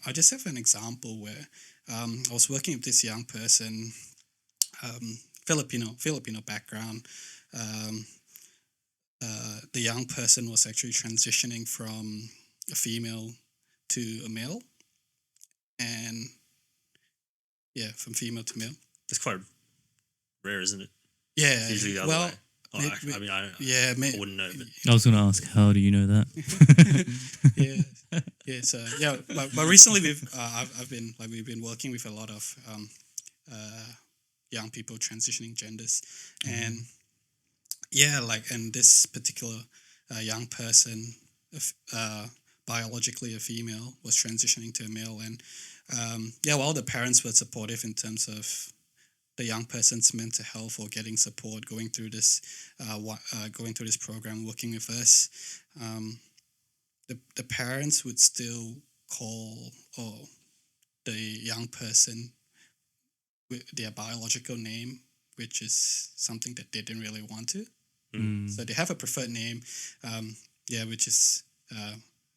I just have an example where I was working with this young person, Filipino background. Um, the young person was actually transitioning from a female to a male, and yeah, from female to male. It's quite rare, isn't it? Yeah. It's usually the other well, way. Oh, I mean, I wouldn't know, but I was going to ask, how do you know that? yeah. So yeah, but recently we've been working with a lot of young people transitioning genders, and yeah, and this particular young person, biologically a female, was transitioning to a male, and while the parents were supportive in terms of the young person's mental health or getting support, going through this program, working with us, the parents would still call the young person with their biological name, which is something that they didn't really want to. So they have a preferred name, which is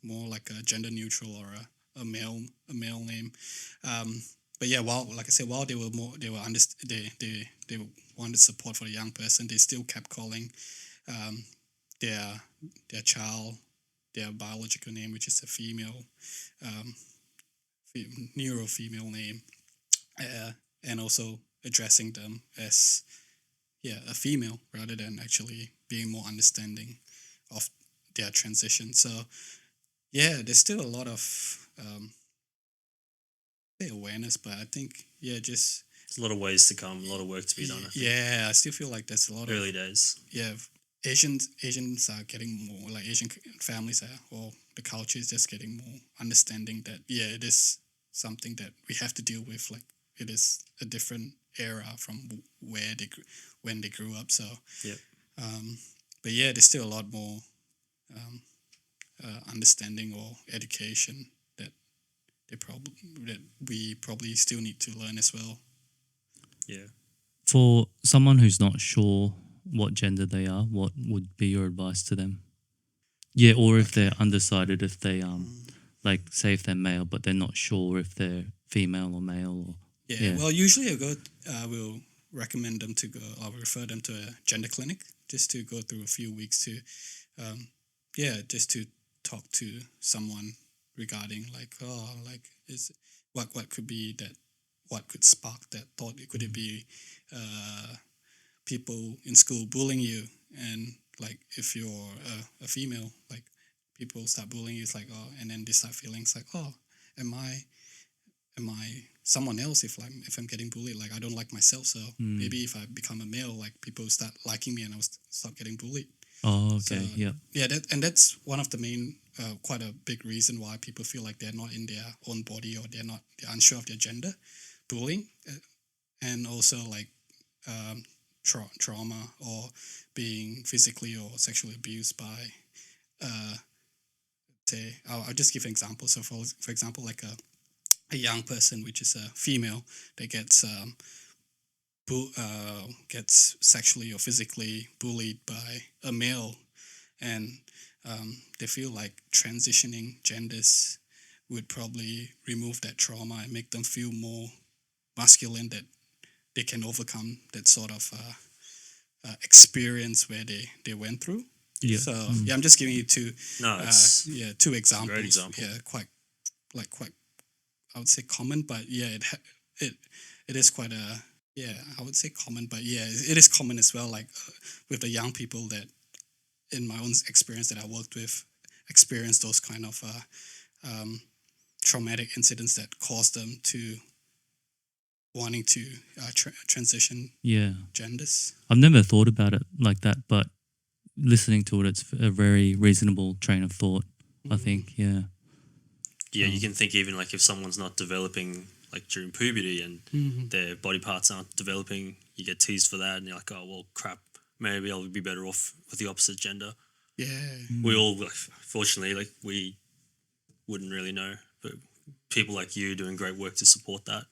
more like a gender neutral or a male name. But yeah, while they wanted support for the young person, they still kept calling their child their biological name, which is a female, neuro female name, and also addressing them as a female rather than actually being more understanding of their transition. So yeah, there's still a lot of awareness, but I think just there's a lot of ways to come, a lot of work to be done. I think. Yeah, I still feel like there's a lot early days. Yeah, Asians are getting more, like Asian families are, or the culture is just getting more understanding that it is something that we have to deal with. Like it is a different era from when they grew up. So but yeah, there's still a lot more understanding or education that we probably still need to learn as well. Yeah. For someone who's not sure what gender they are, what would be your advice to them? Yeah, or if they're undecided, if they like say if they're male but they're not sure if they're female or male, or well, usually we'll recommend them to go. I'll refer them to a gender clinic just to go through a few weeks to just to talk to someone regarding is what could be that, what could spark that thought. Could it be people in school bullying you, and like if you're a female, like people start bullying you, it's like, and then they start feeling it's like, am I someone else if I'm getting bullied? Like I don't like myself, so maybe if I become a male, like people start liking me and I'll stop getting bullied. Oh, okay, so, that's one of the main quite a big reason why people feel like they're not in their own body, or they're unsure of their gender. Bullying, and also like trauma, or being physically or sexually abused by say, I'll just give an example. So for example, like a young person, which is a female, that gets sexually or physically bullied by a male, and they feel like transitioning genders would probably remove that trauma and make them feel more masculine, that they can overcome that sort of experience where they went through. Yeah. So I'm just giving you two examples. Great example. Yeah, quite I would say common, but it is quite I would say common, but it is common as well. Like with the young people that, in my own experience that I worked with, experienced those kind of traumatic incidents that caused them to wanting to transition genders. I've never thought about it like that, but listening to it, it's a very reasonable train of thought, I think. Yeah, you can think even like if someone's not developing like during puberty and their body parts aren't developing, you get teased for that, and you're like, oh well, crap, maybe I'll be better off with the opposite gender. We all, fortunately, we wouldn't really know, but people like you doing great work to support that.